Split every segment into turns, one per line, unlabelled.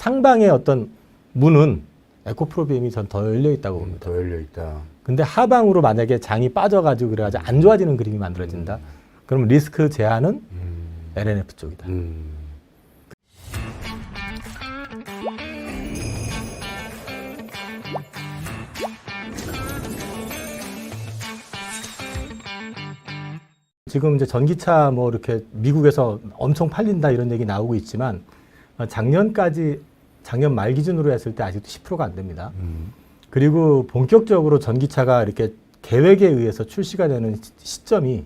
상방의 어떤 문은 에코프로비엠이 전 더 열려 있다고 봅니다.
더 열려 있다.
근데 하방으로 만약에 장이 빠져가지고 그래가지고 안 좋아지는 그림이 만들어진다. 그럼 리스크 제한은 LNF 쪽이다. 지금 이제 전기차 뭐 이렇게 미국에서 엄청 팔린다 이런 얘기 나오고 있지만 작년 말 기준으로 했을 때 아직도 10%가 안 됩니다. 그리고 본격적으로 전기차가 이렇게 계획에 의해서 출시가 되는 시점이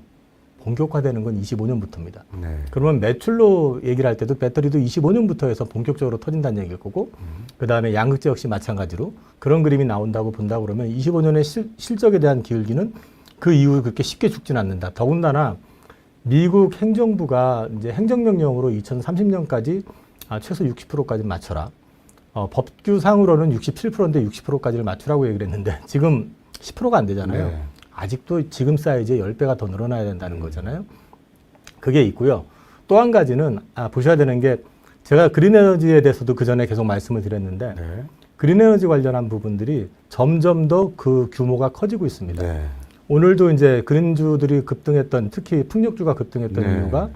본격화되는 건 25년부터입니다.
네.
그러면 매출로 얘기를 할 때도 배터리도 25년부터 해서 본격적으로 터진다는 얘기일 거고, 그 다음에 양극재 역시 마찬가지로 그런 그림이 나온다고 본다고 그러면 25년의 실적에 대한 기울기는 그 이후 그렇게 쉽게 죽지는 않는다. 더군다나 미국 행정부가 이제 행정명령으로 2030년까지 최소 60%까지 맞춰라. 법규상으로는 67%인데 60%까지를 맞추라고 얘기를 했는데 지금 10%가 안 되잖아요.
네.
아직도 지금 사이즈의 10배가 더 늘어나야 된다는 거잖아요. 그게 있고요. 또 한 가지는 보셔야 되는 게 제가 그린에너지에 대해서도 그 전에 계속 말씀을 드렸는데
네.
그린에너지 관련한 부분들이 점점 더 그 규모가 커지고 있습니다.
네.
오늘도 이제 그린주들이 급등했던, 특히 풍력주가 급등했던
네.
이유가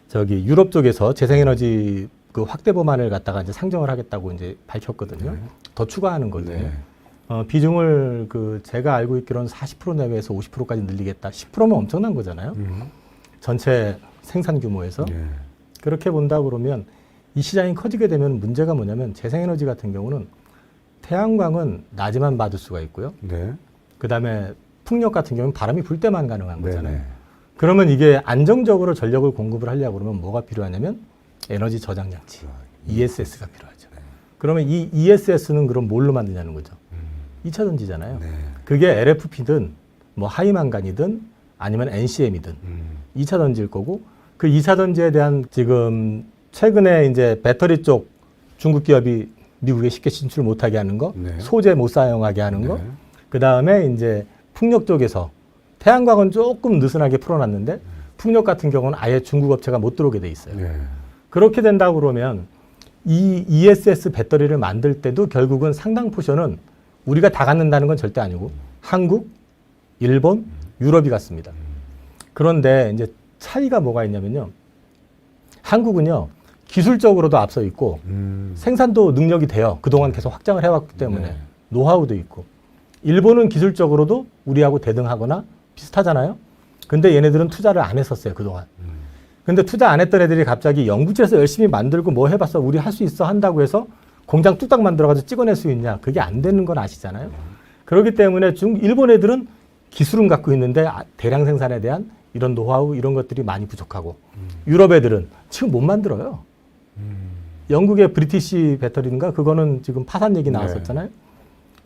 저기 유럽 쪽에서 재생에너지 그 확대 법안을 갖다가 이제 상정을 하겠다고 이제 밝혔거든요.
네.
더 추가하는 거거든요.
네.
비중을 제가 알고 있기로는 40% 내외에서 50%까지 늘리겠다. 10%면 엄청난 거잖아요. 전체 생산 규모에서.
네.
그렇게 본다 그러면 이 시장이 커지게 되면 문제가 뭐냐면 재생에너지 같은 경우는 태양광은 낮에만 받을 수가 있고요.
네.
그 다음에 풍력 같은 경우는 바람이 불 때만 가능한 거잖아요.
네네.
그러면 이게 안정적으로 전력을 공급을 하려고 그러면 뭐가 필요하냐면 에너지 저장 장치, ESS가 필요하죠. 그러면 이 ESS는 그럼 뭘로 만드냐는 거죠. 2차 전지잖아요.
네.
그게 LFP든 뭐 하이망간이든 아니면 NCM이든 2차 전지일 거고 그 2차 전지에 대한 지금 최근에 이제 배터리 쪽 중국 기업이 미국에 쉽게 진출 못하게 하는 거,
네.
소재 못 사용하게 하는 거,
네.
그 다음에 이제 풍력 쪽에서 태양광은 조금 느슨하게 풀어놨는데 풍력 같은 경우는 아예 중국 업체가 못 들어오게 돼 있어요.
네.
그렇게 된다고 그러면 이 ESS 배터리를 만들 때도 결국은 상당 포션은 우리가 다 갖는다는 건 절대 아니고 한국, 일본, 유럽이 갖습니다. 그런데 이제 차이가 뭐가 있냐면요. 한국은요. 기술적으로도 앞서 있고 생산도 능력이 돼요. 그동안 계속 확장을 해왔기 때문에
네.
노하우도 있고 일본은 기술적으로도 우리하고 대등하거나 비슷하잖아요. 근데 얘네들은 투자를 안 했었어요. 그동안. 근데 투자 안 했던 애들이 갑자기 연구실에서 열심히 만들고 뭐 해봤어. 우리 할 수 있어 한다고 해서 공장 뚝딱 만들어가지고 찍어낼 수 있냐. 그게 안 되는 건 아시잖아요. 그렇기 때문에 일본 애들은 기술은 갖고 있는데 대량 생산에 대한 이런 노하우 이런 것들이 많이 부족하고 유럽 애들은 지금 못 만들어요. 영국의 브리티시 배터리인가 그거는 지금 파산 얘기 나왔었잖아요.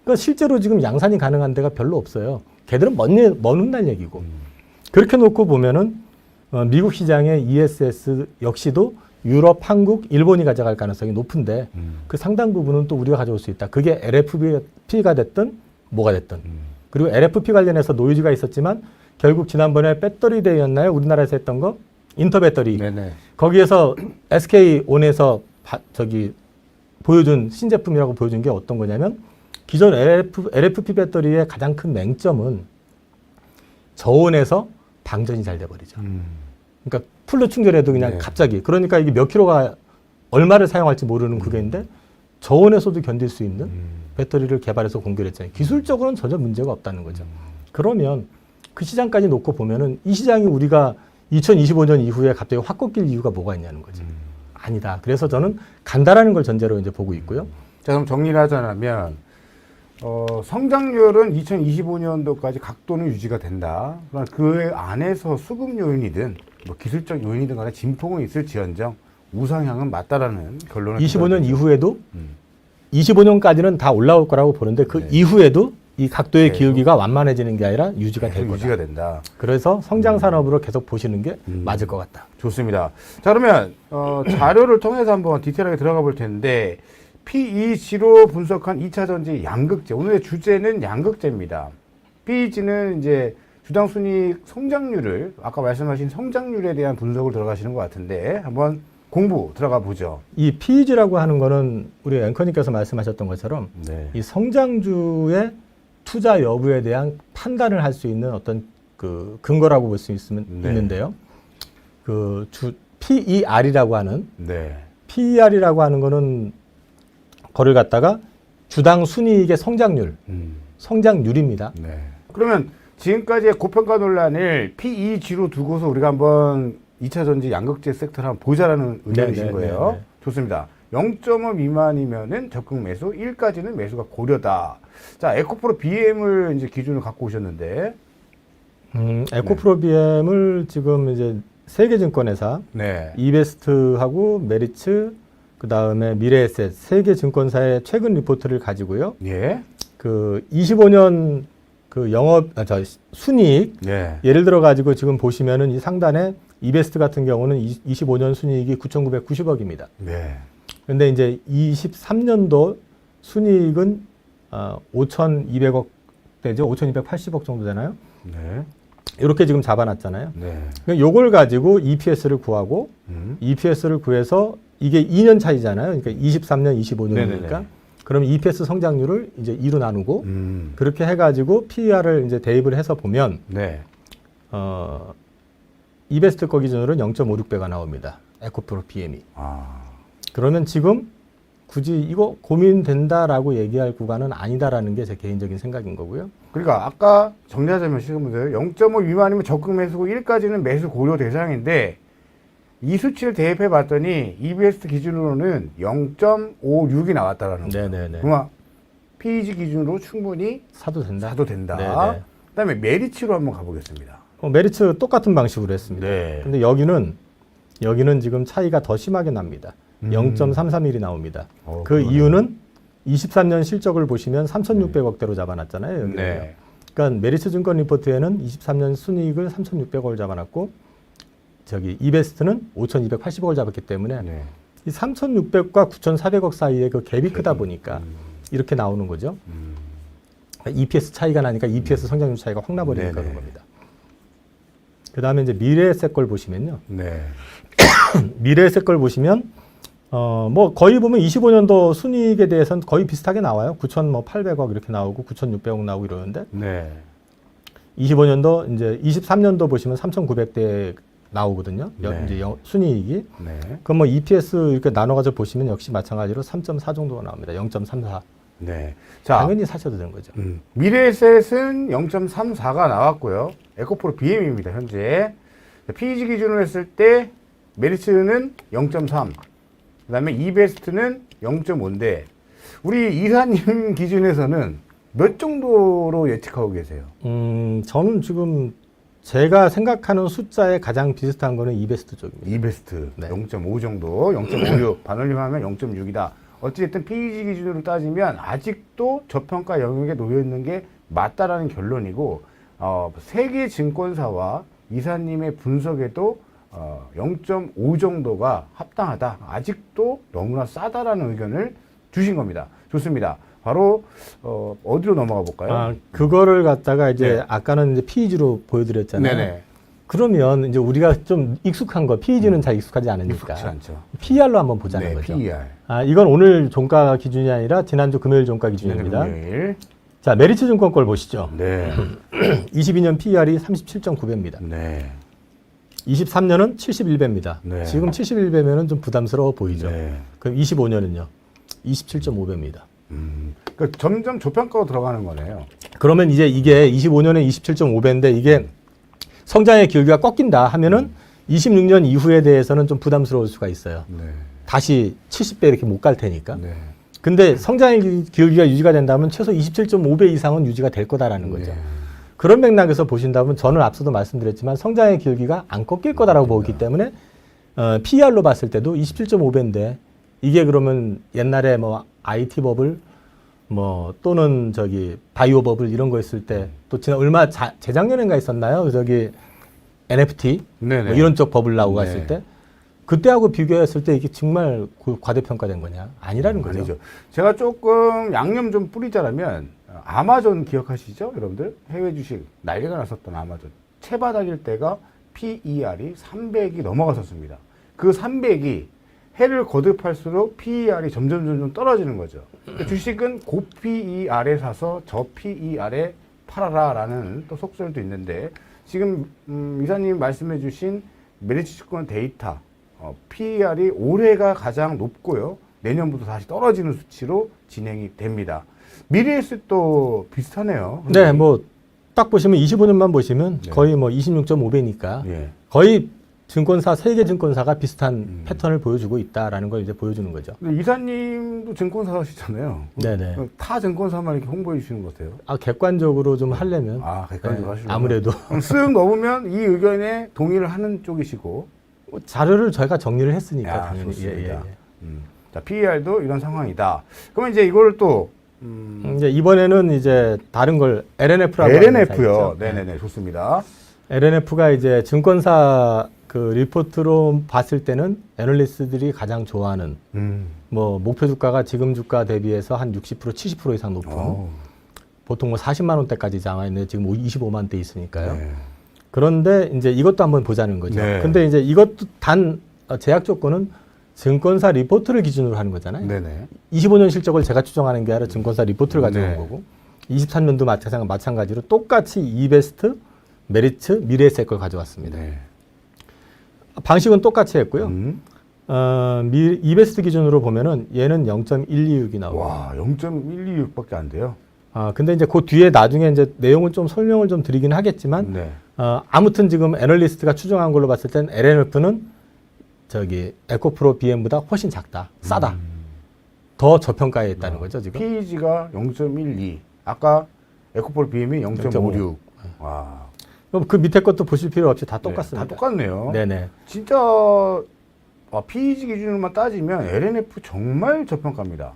그러니까 실제로 지금 양산이 가능한 데가 별로 없어요. 걔들은 먼 훗날 얘기고. 그렇게 놓고 보면은 미국 시장의 ESS 역시도 유럽, 한국, 일본이 가져갈 가능성이 높은데 그 상당 부분은 또 우리가 가져올 수 있다. 그게 LFP가 됐든 뭐가 됐든. 그리고 LFP 관련해서 노이즈가 있었지만 결국 지난번에 배터리 대회였나요? 우리나라에서 했던 거? 인터배터리.
네네.
거기에서 SK온에서 보여준 신제품이라고 보여준 게 어떤 거냐면 기존 LFP 배터리의 가장 큰 맹점은 저온에서 방전이 잘 돼버리죠. 그러니까 풀로 충전해도 그냥
네.
갑자기. 그러니까 이게 몇 킬로가 얼마를 사용할지 모르는 그게인데 저온에서도 견딜 수 있는 배터리를 개발해서 공개를 했잖아요. 기술적으로는 전혀 문제가 없다는 거죠. 그러면 그 시장까지 놓고 보면은 이 시장이 우리가 2025년 이후에 갑자기 확 꺾일 이유가 뭐가 있냐는 거죠. 아니다. 그래서 저는 간다라는 걸 전제로 이제 보고 있고요.
자, 그럼 정리를 하자면 성장률은 2025년도까지 각도는 유지가 된다. 그러나 그 안에서 수급 요인이든 뭐 기술적 요인이든 간에 진폭은 있을지언정 우상향은 맞다라는 결론을
25년 이후에도 25년까지는 다 올라올 거라고 보는데 그
네.
이후에도 이 각도의
계속.
기울기가 완만해지는 게 아니라 유지가 될 거다.
유지가 된다.
그래서 성장 산업으로 계속 보시는 게 맞을 것 같다.
좋습니다. 자, 그러면 자료를 통해서 한번 디테일하게 들어가 볼 텐데 PEG로 분석한 2차 전지 양극재. 오늘의 주제는 양극재입니다. PEG는 이제 주당 순이익 성장률을 아까 말씀하신 성장률에 대한 분석을 들어가시는 것 같은데 한번 공부 들어가 보죠.
이 PEG라고 하는 거는 우리 앵커님께서 말씀하셨던 것처럼
네.
이 성장주의 투자 여부에 대한 판단을 할 수 있는 어떤 그 근거라고 볼 수 있는데요. 그 PER이라고 하는
네.
PER이라고 하는 거는 거를 갖다가 주당 순이익의 성장률입니다.
네. 그러면 지금까지의 고평가 논란을 PEG로 두고서 우리가 한번 2차 전지 양극재 섹터를 한번 보자라는 의견이신
네,
거예요.
네.
좋습니다. 0.5 미만이면은 적극 매수, 1까지는 매수가 고려다. 자, 에코프로 BM을 이제 기준으로 갖고 오셨는데,
에코프로 BM을 지금 이제 세계증권회사,
네.
이베스트하고 메리츠, 그 다음에 미래에셋 세 개 증권사의 최근 리포트를 가지고요.
예.
그 25년 그 순이익
네.
예를 들어 가지고 지금 보시면은 이 상단에 이베스트 같은 경우는 25년 순이익이 9,990억입니다.
네.
그런데 이제 23년도 순이익은 5,200억 되죠. 5,280억 정도 되나요?
네.
이렇게 지금 잡아놨잖아요.
네.
그러니까 요걸 가지고 EPS를 구하고 EPS를 구해서 이게 2년 차이잖아요. 그러니까 23년, 25년이니까.
네네네.
그럼 EPS 성장률을 이제 2로 나누고 그렇게 해가지고 PER을 이제 대입을 해서 보면
네.
이베스트 거 기준으로는 0.56배가 나옵니다. 에코프로 BM이.
아.
그러면 지금 굳이 이거 고민된다라고 얘기할 구간은 아니다라는 게 제 개인적인 생각인 거고요.
그러니까 아까 정리하자면 시청자분들 0.5 미만이면 적극 매수고 1까지는 매수 고려 대상인데 이 수치를 대입해 봤더니 EBS 기준으로는 0.56이 나왔다라는 거예요.
네네네.
그러면 PEG 기준으로 충분히
사도 된다.
사도 된다.
네네.
그다음에 메리츠로 한번 가보겠습니다.
메리츠 똑같은 방식으로 했습니다.
네.
근데 여기는 지금 차이가 더 심하게 납니다. 0.331이 나옵니다. 그
그러네.
이유는 23년 실적을 보시면 3,600억대로 잡아놨잖아요. 여기는요.
네.
그러니까 메리츠 증권 리포트에는 23년 순이익을 3,600억을 잡아놨고 저기 이베스트는 5,280억을 잡았기 때문에
네.
이 3,600과 9,400억 사이에 그 갭이 크다 보니까 이렇게 나오는 거죠. 그러니까 EPS 차이가 나니까 EPS 성장률 차이가 확 나버리니까
네네.
그런 겁니다. 그 다음에 이제 미래에셋 걸 보시면요.
네.
미래에셋 걸 보시면 뭐 거의 보면 25년도 순이익에 대해서는 거의 비슷하게 나와요. 9,800억 이렇게 나오고 9,600억 나오고 이러는데
네.
25년도 이제 23년도 보시면 3,900대 나오거든요.
네.
이제 순이익이.
네.
그럼 뭐 EPS 이렇게 나눠가지고 보시면 역시 마찬가지로 3.4 정도가 나옵니다. 0.34.
네. 자,
당연히 사셔도 되는 거죠.
미래에셋은 0.34가 나왔고요. 에코프로 BM입니다, 현재. PEG 기준으로 했을 때 메리츠는 0.3, 그 다음에 이베스트는 0.5인데 우리 이사님 기준에서는 몇 정도로 예측하고 계세요?
저는 지금 제가 생각하는 숫자에 가장 비슷한 거는 이베스트 쪽입니다.
이베스트
네.
0.5 정도, 0.56, 반올림하면 0.6이다. 어찌됐든 PEG 기준으로 따지면 아직도 저평가 영역에 놓여 있는 게 맞다라는 결론이고, 세계 증권사와 이사님의 분석에도 0.5 정도가 합당하다. 아직도 너무나 싸다라는 의견을 주신 겁니다. 좋습니다. 바로 어디로 넘어가 볼까요?
그거를 갖다가 이제
네.
아까는 이제 PEG로 보여드렸잖아요.
네네.
그러면 이제 우리가 좀 익숙한 거, PEG는 잘 익숙하지 않으니까
익숙치 않죠.
PER로 한번 보자는
네,
거죠.
PER.
이건 오늘 종가 기준이 아니라 지난주 금요일 종가 기준입니다.
금요일.
자, 메리츠 증권 걸 보시죠.
네.
22년 PER이 37.9배입니다.
네.
23년은 71배입니다.
네.
지금 71배면은 좀 부담스러워 보이죠.
네.
그럼 25년은요? 27.5배입니다.
그러니까 점점 조평가로 들어가는 거네요.
그러면 이제 이게 25년에 27.5배인데 이게 성장의 기울기가 꺾인다 하면은 26년 이후에 대해서는 좀 부담스러울 수가 있어요.
네.
다시 70배 이렇게 못 갈 테니까.
네.
근데 성장의 기울기가 유지가 된다면 최소 27.5배 이상은 유지가 될 거다라는 거죠.
네.
그런 맥락에서 보신다면 저는 앞서도 말씀드렸지만 성장의 기울기가 안 꺾일 거다라고 보기 때문에 PER로 봤을 때도 27.5배인데 이게 그러면 옛날에 뭐 IT 버블 뭐 또는 저기 바이오 버블 이런 거 있을 때 또 지난 얼마 재작년인가 있었나요? 저기 NFT
네네.
뭐 이런 쪽 버블 나오고
네.
갔을 때 그때하고 비교했을 때 이게 정말 과대평가된 거냐? 아니라는 거죠.
아니죠. 제가 조금 양념 좀 뿌리자라면 아마존 기억하시죠? 여러분들? 해외 주식 난리가 났었던 아마존. 채바닥일 때가 PER이 300이 넘어갔었습니다. 그 300이 해를 거듭할수록 PER이 점점 떨어지는 거죠. 그러니까 주식은 고 PER에 사서 저 PER에 팔아라라는 또 속설도 있는데 지금 이사님 말씀해주신 메리츠 증권 데이터 PER이 올해가 가장 높고요. 내년부터 다시 떨어지는 수치로 진행이 됩니다. 미래에셋도 비슷하네요.
네, 뭐 딱 보시면 25년만 보시면
네.
거의 뭐 26.5배니까
예.
거의 증권사 세계 증권사가 비슷한 패턴을 보여주고 있다라는 걸 이제 보여주는 거죠.
근데 이사님도 증권사시잖아요.
네네.
타 증권사만 이렇게 홍보해 주시는 것 같아요.
객관적으로 좀 하려면
객관적으로 하시려면
아무래도
쓱 넘으면 이 의견에 동의를 하는 쪽이시고
자료를 저희가 정리를 했으니까 당연히.
좋습니다. 자, PER도 이런 상황이다. 그러면 이제 이걸 또
이제 이번에는 이제 다른 걸 LNF라고
LNF요. 네네네, 좋습니다.
LNF가 이제 증권사 그 리포트로 봤을 때는 애널리스트들이 가장 좋아하는 뭐 목표 주가가 지금 주가 대비해서 한 60% 70% 이상 높은 보통 뭐 40만 원대까지 나와 있는데 지금 25만 대 있으니까요.
네.
그런데 이제 이것도 한번 보자는 거죠.
네.
근데 이제 이것도 단 제약 조건은 증권사 리포트를 기준으로 하는 거잖아요.
네네.
25년 실적을 제가 추정하는 게 아니라 증권사 리포트를 가져온
네.
거고 23년도 마찬가지로 똑같이 이베스트, 메리츠, 미래에셋 걸 가져왔습니다.
네.
방식은 똑같이 했고요. 이베스트 기준으로 보면은 얘는 0.126이 나오고.
와, 0.126밖에 안 돼요.
근데 이제 그 뒤에 나중에 이제 내용을 좀 설명을 좀 드리긴 하겠지만,
네.
아무튼 지금 애널리스트가 추정한 걸로 봤을 땐 LNF는 저기 에코프로 BM보다 훨씬 작다, 싸다. 더 저평가에 있다는 거죠, 지금.
PEG가 0.12. 아까 에코폴 BM이 0.56. 와.
그럼 그 밑에 것도 보실 필요 없이 다 똑같습니다.
다 똑같네요.
네네.
진짜 PEG 기준으로만 따지면 LNF 정말 저평가입니다.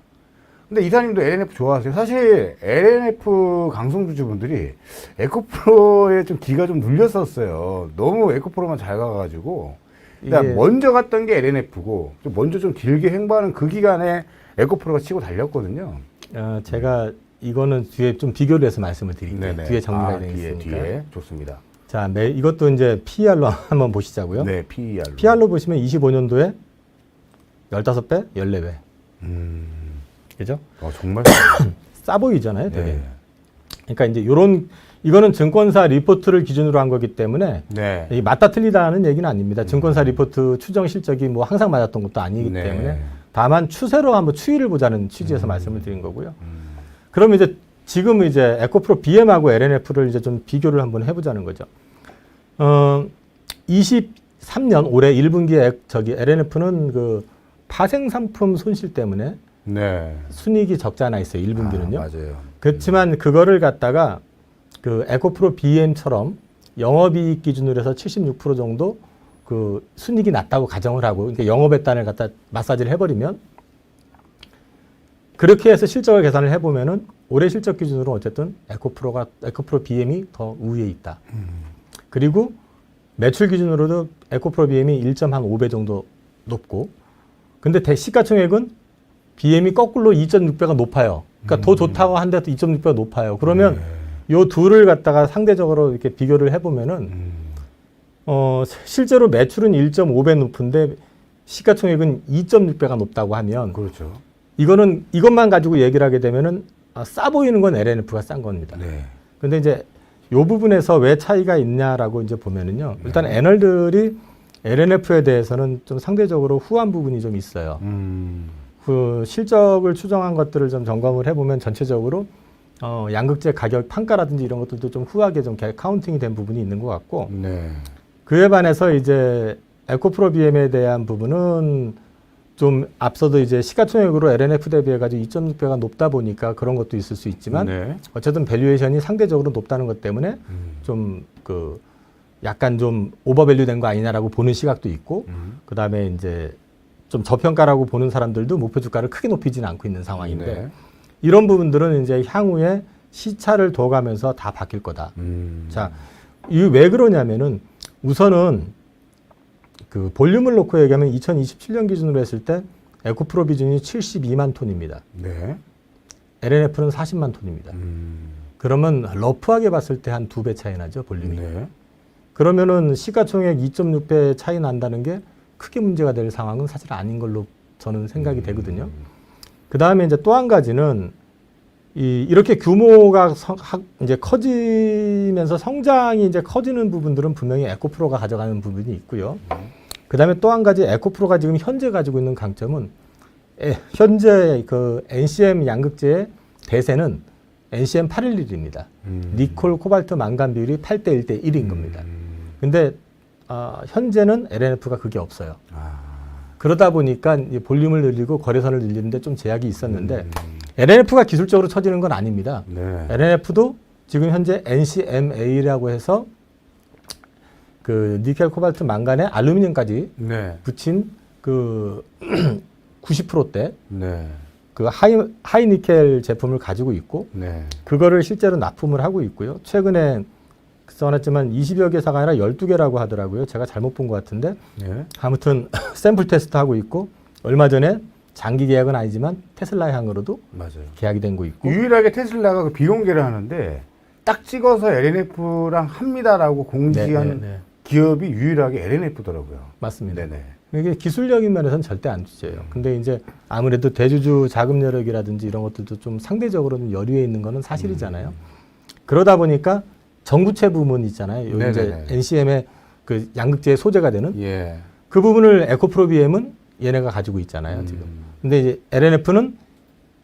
근데 이사님도 LNF 좋아하세요. 사실 LNF 강성주주분들이 에코프로에 좀 기가 좀 눌렸었어요. 너무 에코프로만 잘 가가지고. 그러니까 먼저 갔던 게 LNF고 먼저 좀 길게 행보하는 그 기간에 에코프로가 치고 달렸거든요.
제가 이거는 뒤에 좀 비교를 해서 말씀을 드릴게요.
네네.
뒤에 정리가 되어 있으니까.
뒤에 좋습니다.
자, 이것도 이제 PER로 한번 보시자고요.
네, PER로.
PER로 보시면 25년도에 15배, 14배. 그죠?
정말
싸 보이잖아요, 되게.
네.
그러니까 이제 이거는 증권사 리포트를 기준으로 한 거기 때문에
네.
이 맞다 틀리다는 얘기는 아닙니다. 증권사 리포트 추정 실적이 뭐 항상 맞았던 것도 아니기
네.
때문에 다만 추세로 한번 추이를 보자는 취지에서 말씀을 드린 거고요. 그럼 이제 지금 이제 에코프로 BM하고 LNF를 이제 좀 비교를 한번 해보자는 거죠. 23년 올해 1분기에 저기 LNF는 그 파생 상품 손실 때문에
네.
순이익이 적지 않아 있어요. 1분기는요.
맞아요.
그렇지만 그거를 갖다가 그 에코프로 BM처럼 영업이익 기준으로 해서 76% 정도 그 순이익이 낮다고 가정을 하고, 그러니까 영업의 단을 갖다 마사지를 해버리면, 그렇게 해서 실적을 계산을 해보면은 올해 실적 기준으로 어쨌든 에코프로 BM이 더 우위에 있다. 그리고 매출 기준으로도 에코프로 BM이 1.5배 정도 높고, 근데 시가총액은 BM이 거꾸로 2.6배가 높아요. 그러니까 더 좋다고 한데도 2.6배가 높아요. 그러면 요 둘을 갖다가 상대적으로 이렇게 비교를 해보면은, 실제로 매출은 1.5배 높은데 시가총액은 2.6배가 높다고 하면,
그렇죠.
이것만 가지고 얘기를 하게 되면은 싸 보이는 건 LNF가 싼 겁니다.
네.
근데 이제 요 부분에서 왜 차이가 있냐라고 이제 보면은요. 일단 애널들이 LNF에 대해서는 좀 상대적으로 후한 부분이 좀 있어요. 그 실적을 추정한 것들을 좀 점검을 해보면 전체적으로 양극재 가격 판가라든지 이런 것들도 좀 후하게 좀 카운팅이 된 부분이 있는 것 같고,
네.
그에 반해서 이제 에코프로 BM에 대한 부분은 좀 앞서도 이제 시가총액으로 LNF 대비해가지고 2.6배가 높다 보니까 그런 것도 있을 수 있지만,
네.
어쨌든 밸류에이션이 상대적으로 높다는 것 때문에 좀 약간 좀 오버밸류 된 거 아니냐라고 보는 시각도 있고, 그 다음에 이제 좀 저평가라고 보는 사람들도 목표 주가를 크게 높이지는 않고 있는 상황인데,
네.
이런 부분들은 이제 향후에 시차를 둬가면서 다 바뀔 거다. 자, 이게 왜 그러냐면은 우선은 그 볼륨을 놓고 얘기하면 2027년 기준으로 했을 때 에코프로 비중이 72만 톤입니다.
네.
LNF는 40만 톤입니다. 그러면 러프하게 봤을 때 한 2배 차이 나죠, 볼륨이.
네.
그러면은 시가총액 2.6배 차이 난다는 게 크게 문제가 될 상황은 사실 아닌 걸로 저는 생각이 되거든요. 그 다음에 이제 또 한 가지는 이렇게 규모가 이제 커지면서 성장이 이제 커지는 부분들은 분명히 에코프로가 가져가는 부분이 있고요. 그 다음에 또 한 가지 에코프로가 지금 현재 가지고 있는 강점은 현재 그 NCM 양극재의 대세는 NCM 811입니다. 니콜, 코발트, 망간 비율이 8대 1대 1인 겁니다. 근데 현재는 LNF가 그게 없어요. 그러다 보니까 이 볼륨을 늘리고 거래선을 늘리는데 좀 제약이 있었는데 LNF가 기술적으로 처지는 건 아닙니다.
네.
LNF도 지금 현재 NCMA라고 해서 그 니켈, 코발트, 망간에 알루미늄까지
네.
붙인 그 90%대
네.
그 하이 니켈 제품을 가지고 있고
네.
그거를 실제로 납품을 하고 있고요. 최근에 써놨지만 20여 개사가 아니라 12개라고 하더라고요. 제가 잘못 본 것 같은데
네.
아무튼 샘플 테스트 하고 있고 얼마 전에 장기 계약은 아니지만 테슬라 향으로도
맞아요.
계약이 된 거 있고
유일하게 테슬라가 그 비공개를 하는데 딱 찍어서 LNF랑 합니다라고 공지한
네.
기업이 유일하게 LNF더라고요.
맞습니다.
네네.
이게 기술적인 면에서는 절대 안 주제예요. 근데 이제 아무래도 대주주 자금 여력이라든지 이런 것들도 좀 상대적으로는 여류에 있는 거는 사실이잖아요. 그러다 보니까 전구체 부문 있잖아요. 요 이제
네네네.
NCM의 그 양극재의 소재가 되는
예.
그 부분을 에코프로 BM은 얘네가 가지고 있잖아요, 지금. 근데 이제 LNF는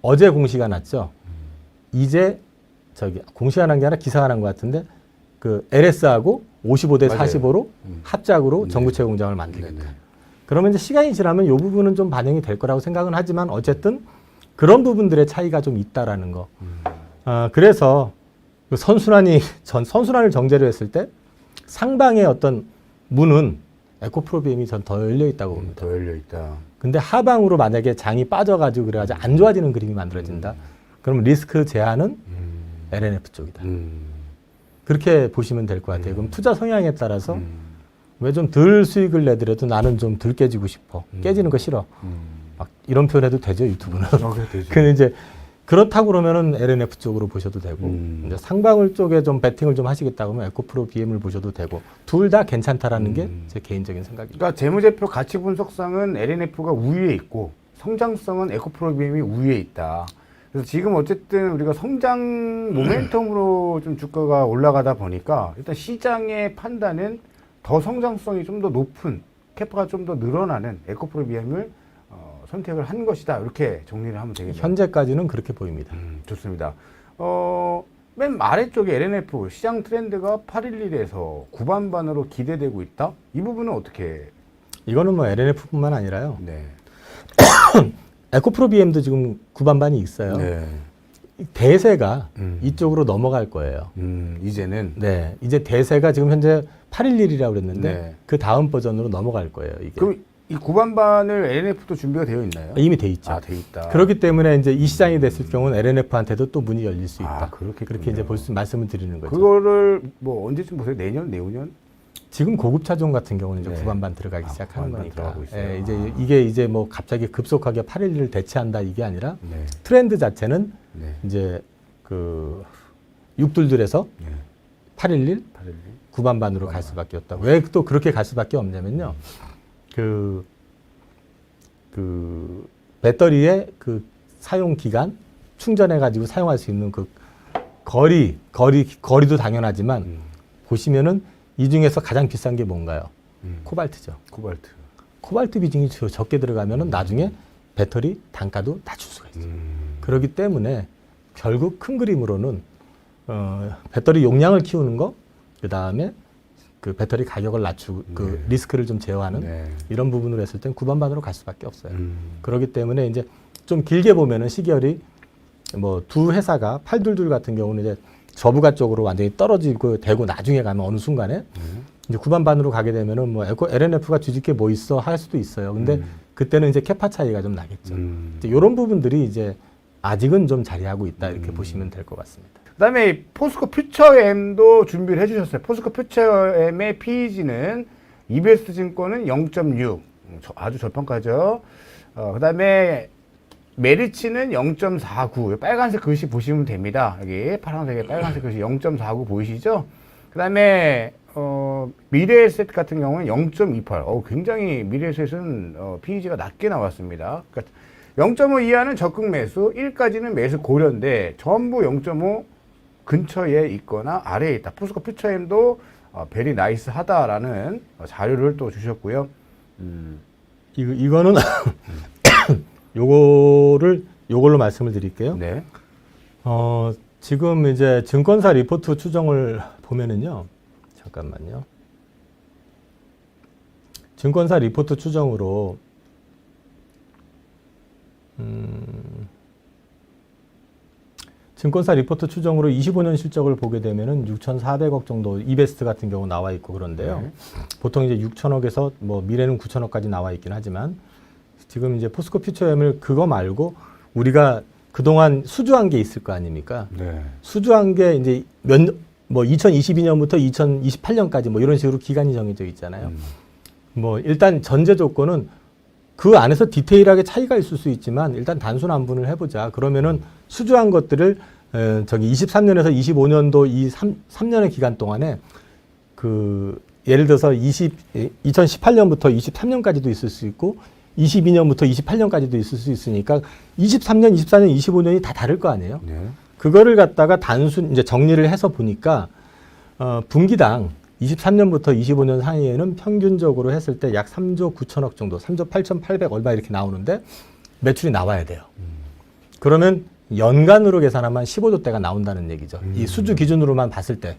어제 공시가 났죠. 이제 공시가 난 게 아니라 기사가 난 것 같은데 그 LS하고 55대
맞아요.
45로 합작으로
네.
전구체 공장을 만들겠다.
네네.
그러면 이제 시간이 지나면 이 부분은 좀 반영이 될 거라고 생각은 하지만 어쨌든 그런 부분들의 차이가 좀 있다라는 거. 그래서 그 선순환을 정제로 했을 때 상방의 어떤 문은 에코프로 BM이 전 더 열려 있다고 봅니다.
더 열려 있다.
근데 하방으로 만약에 장이 빠져가지고 그래가지고 안 좋아지는 그림이 만들어진다. 그럼 리스크 제한은 LNF 쪽이다. 그렇게 보시면 될 것 같아요. 그럼 투자 성향에 따라서 왜 좀 덜 수익을 내더라도 나는 좀 덜 깨지고 싶어. 깨지는 거 싫어. 막 이런 표현해도 되죠, 유튜브는.
그래 되죠.
근데 이제 그렇다고 그러면은 LNF 쪽으로 보셔도 되고 이제 상방울 쪽에 좀 배팅을 좀 하시겠다고 하면 에코프로 BM을 보셔도 되고 둘 다 괜찮다라는 게 제 개인적인 생각입니다.
그러니까 재무제표 가치 분석상은 LNF가 우위에 있고 성장성은 에코프로 BM이 우위에 있다. 그래서 지금 어쨌든 우리가 성장 모멘텀으로 좀 주가가 올라가다 보니까 일단 시장의 판단은 더 성장성이 좀 더 높은 캐파가 좀 더 늘어나는 에코프로 BM을 선택을 한 것이다. 이렇게 정리를 하면 되겠네요.
현재까지는 그렇게 보입니다.
좋습니다. 맨 아래쪽에 LNF 시장 트렌드가 811에서 9반반으로 기대되고 있다. 이 부분은 어떻게?
이거는 뭐 LNF뿐만 아니라요.
네.
에코프로 BM도 지금 9반반이 있어요.
네.
대세가 이쪽으로 넘어갈 거예요.
이제는.
네, 이제 대세가 지금 현재 811이라고 그랬는데
네.
그 다음 버전으로 넘어갈 거예요. 이게
그럼 이 9반반을 LNF도 준비가 되어 있나요?
이미 돼 있죠.
아, 돼 있다.
그렇기 때문에 이제 이 시장이 됐을 경우는 LNF한테도 또 문이 열릴 수 있다.
그렇겠군요.
그렇게 이제 말씀을 드리는 거죠.
그거를 뭐 언제쯤 보세요? 내년, 내후년?
지금 고급 차종 같은 경우는 이제
네.
9반반 들어가기 시작하는
9반반
거니까.
들어가고 있어요.
예, 이제 이게 이제 뭐 갑자기 급속하게 811을 대체한다 이게 아니라
네.
트렌드 자체는
네.
이제 그 6둘둘에서
네.
811
811.
9반반으로 갈 수밖에 없다. 왜 또 그렇게 갈 수밖에 없냐면요. 그 배터리의 그 사용 기간 충전해 가지고 사용할 수 있는 그 거리도 당연하지만 보시면은 이 중에서 가장 비싼 게 뭔가요? 코발트죠.
코발트.
코발트 비중이 적게 들어가면은 나중에 배터리 단가도 낮출 수가 있어요. 그렇기 때문에 결국 큰 그림으로는 배터리 용량을 키우는 거, 그 다음에 그 배터리 가격을 낮추고 그 리스크를 좀 제어하는
네.
이런 부분으로 했을 땐 9반반으로 갈 수밖에 없어요. 그렇기 때문에 이제 좀 길게 보면은 시결이 뭐 두 회사가 822 같은 경우는 이제 저부가 쪽으로 완전히 떨어지고 되고 나중에 가면 어느 순간에 이제 9반반으로 가게 되면은 뭐 LNF가 뒤집게 뭐 있어 할 수도 있어요. 근데 그때는 이제 캐파 차이가 좀 나겠죠. 이제 이런 부분들이 이제 아직은 좀 자리하고 있다 이렇게 보시면 될 것 같습니다.
그다음에 포스코 퓨처엠도 준비를 해주셨어요. 포스코 퓨처엠의 PEG는 EBS 증권은 0.6, 아주 저평가죠. 그다음에 메리츠는 0.49, 빨간색 글씨 보시면 됩니다. 여기 파란색에 빨간색 글씨 0.49 보이시죠? 그다음에 미래에셋 같은 경우는 0.28. 굉장히 미래에셋은 PEG가 낮게 나왔습니다. 그러니까 0.5 이하는 적극 매수, 1까지는 매수 고려인데 전부 0.5 근처에 있거나 아래에 있다. 포스코 퓨처엠도 베리 나이스 하다라는 자료를 또 주셨고요.
이거는 요걸로 말씀을 드릴게요.
네.
지금 이제 증권사 리포트 추정을 보면은요. 잠깐만요. 증권사 리포트 추정으로 증권사 리포트 추정으로 25년 실적을 보게 되면은 6,400억 정도 이베스트 같은 경우 나와 있고 그런데요.
네.
보통 이제 6천억에서 뭐 미래는 9천억까지 나와 있긴 하지만 지금 이제 포스코 퓨처엠을 그거 말고 우리가 그동안 수주한 게 있을 거 아닙니까?
네.
수주한 게 이제 2022년부터 2028년까지 뭐 이런 식으로 기간이 정해져 있잖아요. 뭐 일단 전제 조건은 그 안에서 디테일하게 차이가 있을 수 있지만 일단 단순 안분을 해보자. 그러면은 수주한 것들을 23년에서 25년도 이 3년의 기간 동안에 그 예를 들어서 2018년부터 23년까지도 있을 수 있고 22년부터 28년까지도 있을 수 있으니까 23년, 24년, 25년이 다 다를 거 아니에요.
네.
그거를 갖다가 단순 이제 정리를 해서 보니까 분기당 23년부터 25년 사이에는 평균적으로 했을 때 약 3조 9천억 정도, 3조 8,800 얼마 이렇게 나오는데 매출이 나와야 돼요. 그러면 연간으로 계산하면 15조대가 나온다는 얘기죠. 이 수주 기준으로만 봤을 때.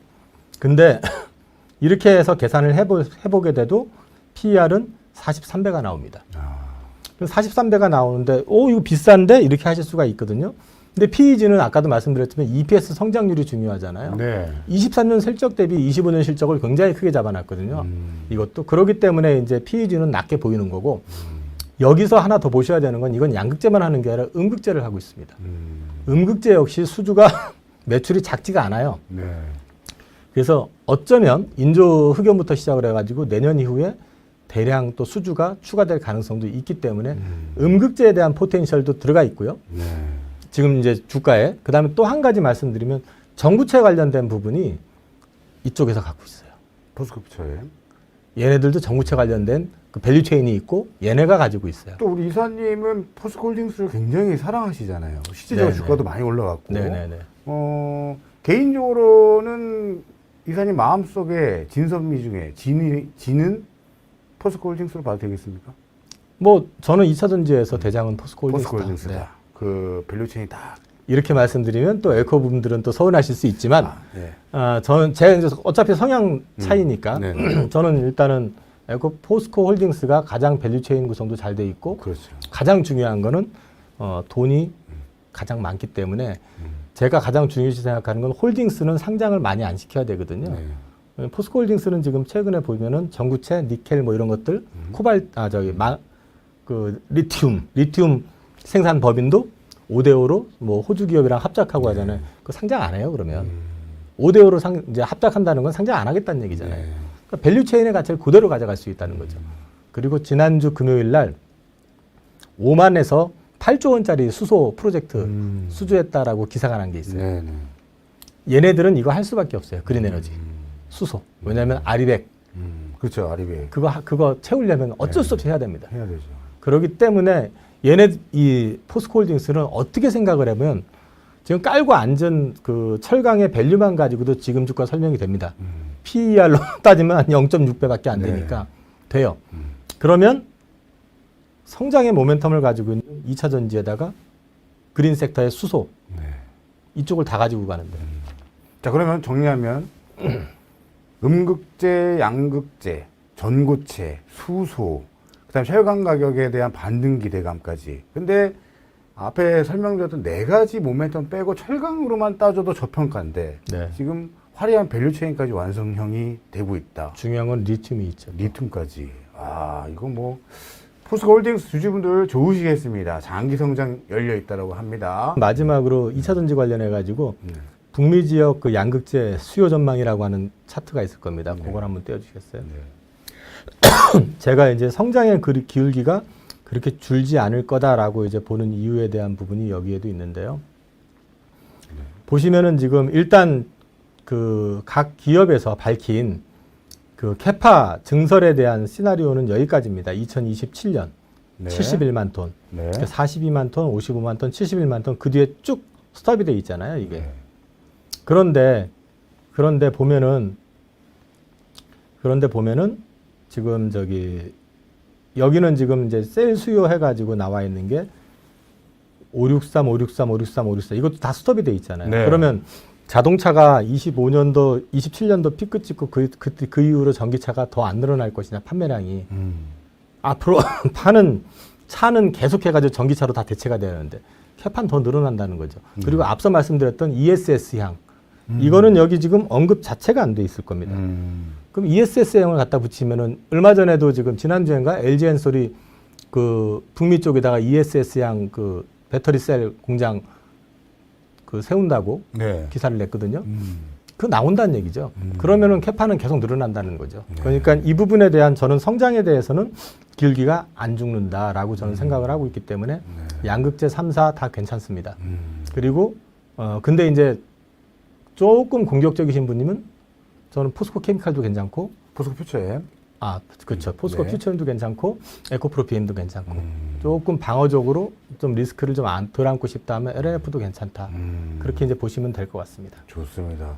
근데 이렇게 해서 계산을 해보게 돼도 PER은 43배가 나옵니다. 43배가 나오는데 이거 비싼데? 이렇게 하실 수가 있거든요. 근데 PEG는 아까도 말씀드렸지만 EPS 성장률이 중요하잖아요.
네.
23년 실적 대비 25년 실적을 굉장히 크게 잡아놨거든요. 이것도. 그렇기 때문에 이제 PEG는 낮게 보이는 거고 여기서 하나 더 보셔야 되는 건 이건 양극재만 하는 게 아니라 음극재를 하고 있습니다. 음극재 역시 수주가 매출이 작지가 않아요.
네.
그래서 어쩌면 인조 흑연부터 시작을 해가지고 내년 이후에 대량 또 수주가 추가될 가능성도 있기 때문에 음극재에 대한 포텐셜도 들어가 있고요.
네.
지금 이제 주가에 그다음에 또 한 가지 말씀드리면 전구체 관련된 부분이 이쪽에서 갖고 있어요.
포스코 퓨처엠.
얘네들도 전구체 관련된 그 밸류 체인이 있고 얘네가 가지고 있어요.
또 우리 이사님은 포스코홀딩스를 굉장히 사랑하시잖아요. 실제적으로
네네.
주가도 많이 올라갔고.
네네네.
개인적으로는 이사님 마음속에 진선미 중에 진은 포스코홀딩스로 봐도 되겠습니까?
뭐 저는 2차 전지에서 대장은 포스코홀딩스다.
포스코홀딩스다.
네.
그 밸류체인이 딱.
이렇게 말씀드리면 또 에코 분들은 또 서운하실 수 있지만
네.
저는 제가 이제 어차피 성향 차이니까
네.
저는 일단은 에코 포스코 홀딩스가 가장 밸류 체인 구성도 잘 돼 있고
그렇죠.
가장 중요한 거는 돈이 가장 많기 때문에 제가 가장 중요시 생각하는 건 홀딩스는 상장을 많이 안 시켜야 되거든요.
네.
포스코 홀딩스는 지금 최근에 보면은 전구체, 니켈 뭐 이런 것들, 리튬 생산 법인도 5대5로 뭐 호주 기업이랑 합작하고 하잖아요. 그거 상장 안 해요, 그러면. 5대5로 이제 합작한다는 건 상장 안 하겠다는 얘기잖아요.
네.
그러니까 밸류 체인의 가치를 그대로 가져갈 수 있다는 거죠. 그리고 지난주 금요일 날 5만에서 8조 원짜리 수소 프로젝트 수주했다라고 기사가 난 게 있어요.
네, 네.
얘네들은 이거 할 수밖에 없어요. 그린 에너지. 수소. 왜냐하면 아리백.
그렇죠. 아리베.
그거 채우려면 어쩔 수 없이 해야 됩니다.
해야 되죠.
그렇기 때문에 이 포스코홀딩스는 어떻게 생각을 하면 지금 깔고 앉은 그 철강의 밸류만 가지고도 지금 주가 설명이 됩니다. PER로 따지면 0.6배밖에 안 되니까 돼요. 그러면 성장의 모멘텀을 가지고 있는 2차 전지에다가 그린 섹터의 수소 이쪽을 다 가지고 가는데.
자, 그러면 정리하면 음극재, 양극재, 전고체, 수소, 그다음 혈관 가격에 대한 반등 기대감까지. 근데 앞에 설명드렸던 네 가지 모멘텀 빼고 철강으로만 따져도 저평가인데
네.
지금 화려한 밸류 체인까지 완성형이 되고 있다.
중요한 건 리튬이 있죠.
리튬까지. 이거 뭐 포스코홀딩스 주주분들 좋으시겠습니다. 장기 성장 열려 있다라고 합니다.
마지막으로 2차 전지 관련해 가지고 북미 지역 그 양극재 수요 전망이라고 하는 차트가 있을 겁니다. 그걸 한번 떼어주시겠어요? 제가 이제 성장의 기울기가 그렇게 줄지 않을 거다라고 이제 보는 이유에 대한 부분이 여기에도 있는데요. 보시면은 지금 일단 그 각 기업에서 밝힌 그 캐파 증설에 대한 시나리오는 여기까지입니다. 2027년
네.
71만 톤,
네.
42만 톤, 55만 톤, 71만 톤 그 뒤에 쭉 스톱이 돼 있잖아요. 이게.
네.
그런데 보면은 지금 여기는 지금 이제 셀 수요 해가지고 나와 있는 게 563, 563, 563, 564 이것도 다 스톱이 돼 있잖아요.
네.
그러면 자동차가 25년도, 27년도 피크 찍고 그 이후로 전기차가 더 안 늘어날 것이냐 판매량이 앞으로 파는 차는 계속해가지고 전기차로 다 대체가 되는데 캐파는 더 늘어난다는 거죠. 그리고 앞서 말씀드렸던 ESS향 이거는 여기 지금 언급 자체가 안 돼 있을 겁니다. 그럼 ESS형을 갖다 붙이면은 얼마 전에도 지금 지난주엔가 LG 엔솔이 그 북미 쪽에다가 ESS향 그 배터리 셀 공장 그 세운다고
네.
기사를 냈거든요. 그거 나온다는 얘기죠. 그러면은 캐파는 계속 늘어난다는 거죠.
네.
그러니까 이 부분에 대한 저는 성장에 대해서는 길기가 안 죽는다라고 저는 생각을 하고 있기 때문에
네.
양극재 3, 4 다 괜찮습니다. 그리고 근데 이제 조금 공격적이신 분님은 저는 포스코 케미칼도 괜찮고
포스코 퓨처엠.
그렇죠. 포스코
네.
퓨처엠도 괜찮고 에코프로 BM도 괜찮고 조금 방어적으로 좀 리스크를 좀 덜 안고 싶다 하면 LNF도 괜찮다. 그렇게 이제 보시면 될 것 같습니다.
좋습니다.